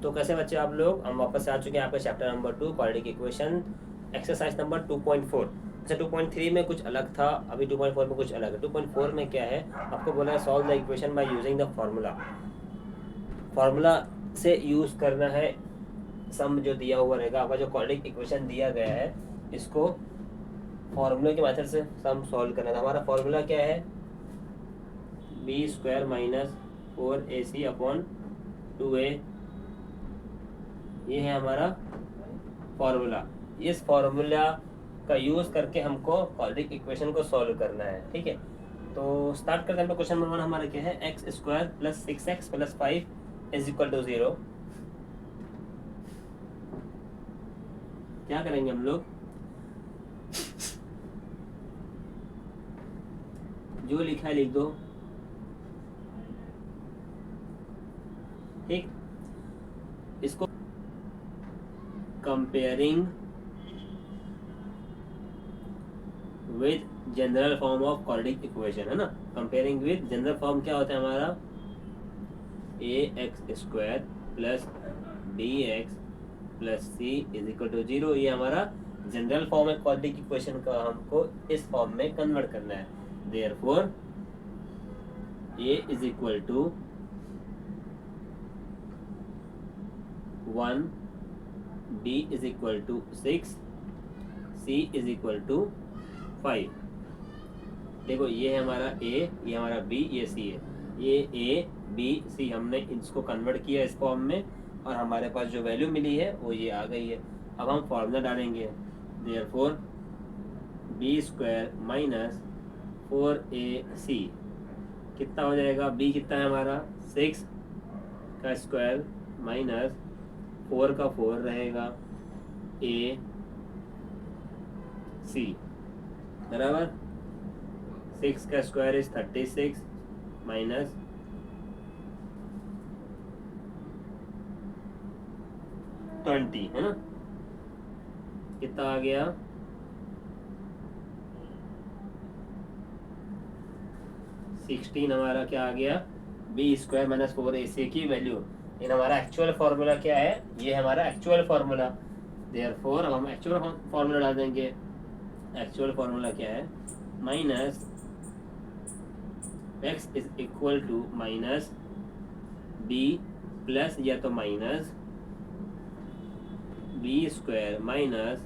तो कैसे बच्चे आप लोग, हम वापस आ चुके हैं आपके chapter number 2 quadratic equation exercise number 2.4। अच्छा 2.3 में कुछ अलग था, अभी 2.4 में कुछ अलग है। 2.4 में क्या है, आपको बोला है solve the equation by using the formula से यूज़ करना है। सम जो दिया हुआ रहेगा आपका, जो क्वाड्रेटिक इक्वेशन दिया गया है, इसको फार्मूले के मेथड से सम सॉल्व करना था। हमारा फार्मूला क्या है, B square minus 4ac upon 2a, ये है हमारा फार्मूला। इस फार्मूला का यूज़ करके हमको क्वाड्रेटिक इक्वेशन को सॉल्व करना है, ठीक है। तो स्टार्ट करते हैं। क्वेश्चन नंबर 1 हमारा क्या है, x square plus 6x plus 5 is equal to 0। क्या करेंगे हम लोग, जो लिखा है लिख दो, ठीक। इसको comparing with general form of quadratic equation, है ना। कंपेयरिंग विद जनरल फॉर्म क्या होता है हमारा, ax square plus bx plus c is equal to 0। ये हमारा जनरल फॉर्म है क्वाड्रेटिक इक्वेशन का, हमको इस फॉर्म में कन्वर्ट करना है। Therefore a is equal to 1, b is equal to 6, c is equal to 5। देखो ये है हमारा a, ये हमारा b, ये c है। ये a b c हमने इसको कन्वर्ट किया इस फॉर्म में, और हमारे पास जो वैल्यू मिली है वो ये आ गई है। अब हम फॉर्मूला डालेंगे, therefore b square minus 4ac कितना हो जाएगा, b कितना है हमारा 6 का स्क्वायर माइनस 4 का 4 रहेगा, a c बराबर 6 का स्क्वायर इज 36 माइनस 20, है ना। कितना आ गया, 16 हमारा क्या आ गया, बी स्क्वायर माइनस 4ac की वैल्यू। इन हमारा एक्चुअल फार्मूला क्या है, ये हमारा एक्चुअल फार्मूला। देयरफॉर अब हम एक्चुअल फार्मूला डाल देंगे। एक्चुअल फार्मूला क्या है, minus x is equal to minus b plus या तो minus b square minus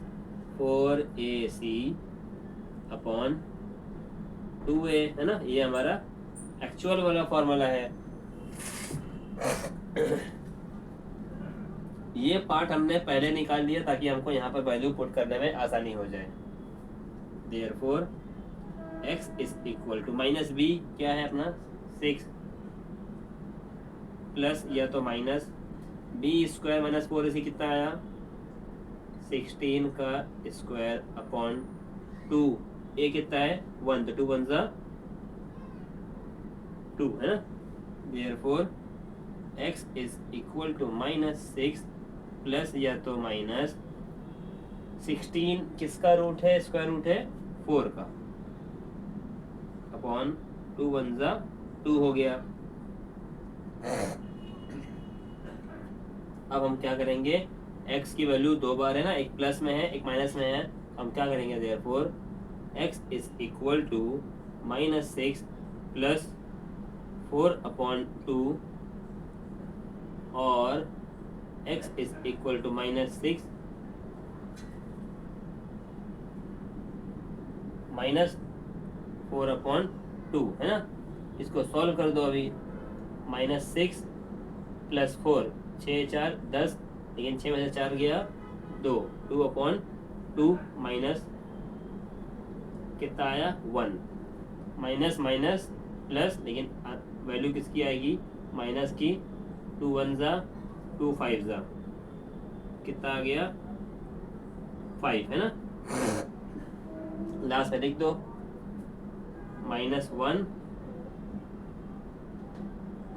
4ac upon 2a, है ना। ये हमारा एक्चुअल वाला फॉर्मूला है। ये पार्ट हमने पहले निकाल लिया ताकि हमको यहाँ पर वैल्यू पुट करने में आसानी हो जाए। Therefore x is equal to minus b क्या है अपना 6 प्लस या तो minus b square minus 4ac कितना आया 16 का स्क्वायर अपॉन 2, a कितना है 1, तो 2 1 जा 2, है ना। Therefore x is equal to minus 6 plus या तो माइनस 16 किसका रूट है, स्क्वायर रूट है 4 का, अपॉन 2 1 जा 2 हो गया। अब हम क्या करेंगे, x की वैल्यू 2 बार है ना, एक प्लस में है एक माइनस में है। हम क्या करेंगे, therefore x is equal to minus 6 plus 4 upon 2 और x is equal to minus 6 minus 4 upon 2, है ना। इसको सॉल्व कर दो अभी। माइनस 6 प्लस 4 6 4 10, लेकिन 6 में से 4 गया 2, 2 अपॉन 2 माइनस कितना आया 1, माइनस माइनस प्लस, लेकिन वैल्यू किसकी आएगी माइनस की, 2 1 जा 2 5 जा कितना आ गया 5, है ना। लास्ट में लिख दो -1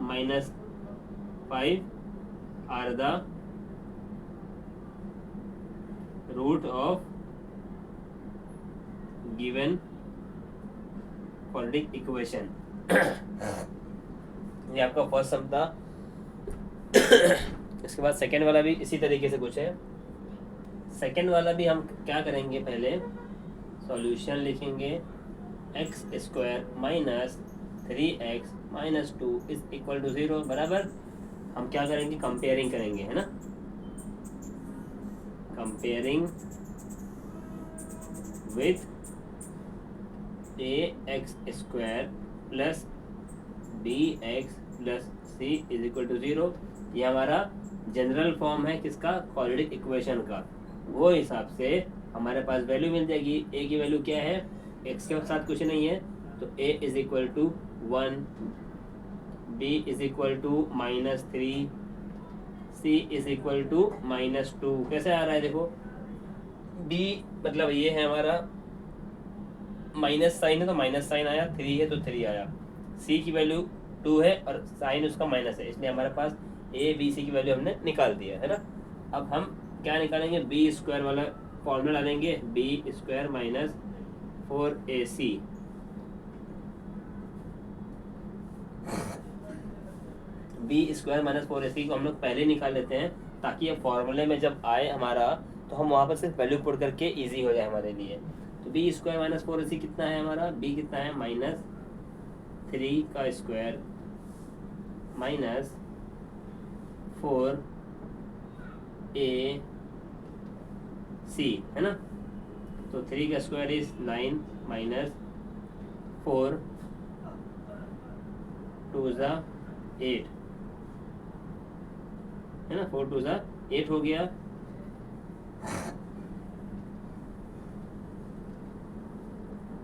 -5 are the root of given quadratic equation. ये आपका फर्स्ट सम था। इसके बाद सेकेंड वाला भी इसी तरीके से कुछ है। सेकेंड वाला भी हम क्या करेंगे, पहले सॉल्यूशन लिखेंगे x square minus 3x minus 2 is equal to 0 बराबर। हम क्या करेंगे, कंपेयरिंग करेंगे, है ना, comparing with ax square plus bx plus c is equal to 0। ये हमारा जनरल फॉर्म है किसका, क्वाड्रेटिक इक्वेशन का। वो हिसाब से हमारे पास वैल्यू मिल जाएगी। a की वैल्यू क्या है, x के साथ कुछ नहीं है, तो a is equal to 1, b is equal to -3, c is equal to -2। कैसे आ रहा है देखो, b मतलब ये है हमारा माइनस साइन है तो माइनस साइन आया, 3 है तो 3 आया, c की वैल्यू 2 है और साइन उसका माइनस है, इसलिए हमारे पास a b c की वैल्यू हमने निकाल दिया है ना। अब हम क्या निकालेंगे, बी स्क्वायर वाला फॉर्मूला डालेंगे, b square minus 4ac, b square minus 4ac को हम लोग पहले निकाल लेते हैं ताकि ये फॉर्मूले में जब आए हमारा तो हम वहाँ पर सिर्फ वैल्यू पुट करके इजी हो जाए हमारे लिए। तो बी स्क्वायर माइनस 4ac कितना है हमारा, बी कितना है -3 का स्क्वायर माइनस 4ac है ना। तो 3 का स्क्वायर इज 9 माइनस 4 2 ज़ा 8 है ना, 4 2 ज़ा 8 हो गया।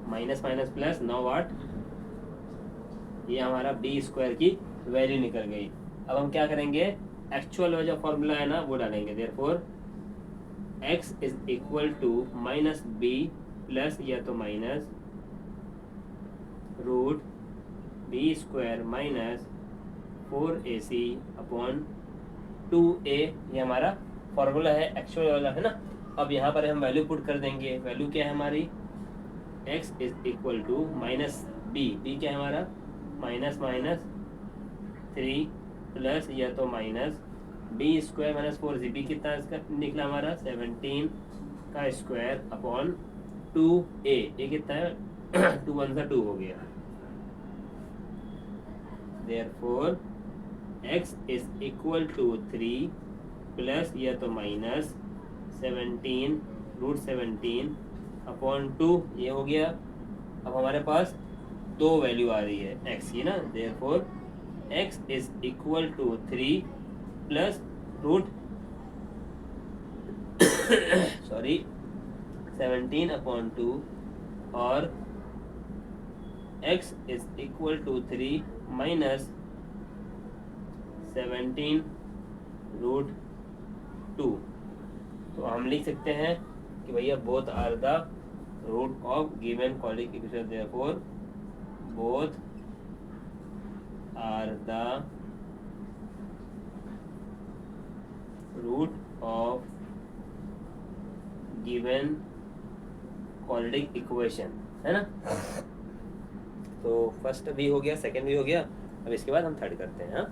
माइनस माइनस प्लस 9 वाट, ये हमारा बी स्क्वायर की वैल्यू निकल गई। अब हम क्या करेंगे, एक्चुअल जो फॉर्मूला है ना वो डालेंगे, therefore x is equal to minus b plus या तो minus root b square minus 4ac upon 2a, ये हमारा फॉर्मूला है एक्चुअल वाला है ना। अब यहाँ पर हम वैल्यू पुट कर देंगे, वैल्यू क्या है हमारी, x is equal to minus b क्या है हमारा, माइनस माइनस 3 प्लस या तो minus b square minus 4c, b कितना इसका निकला हमारा 17 का स्क्वायर अपॉन 2a, ये कितना है 2 1 सा 2 हो गया। Therefore x is equal to 3 plus या तो माइनस 17 रूट 17 अपॉन 2, ये हो गया। अब हमारे पास दो वैल्यू आ रही है x की ना, therefore x is equal to 3 plus root 17 upon 2 और x is equal to 3 minus 17 root 2। तो हम लिख सकते हैं कि भैया both are the root of given quadratic equation, therefore both are the root of given quadratic equation, है ना। तो फर्स्ट भी हो गया, सेकंड भी हो गया, अब इसके बाद हम थर्ड करते हैं। हाँ,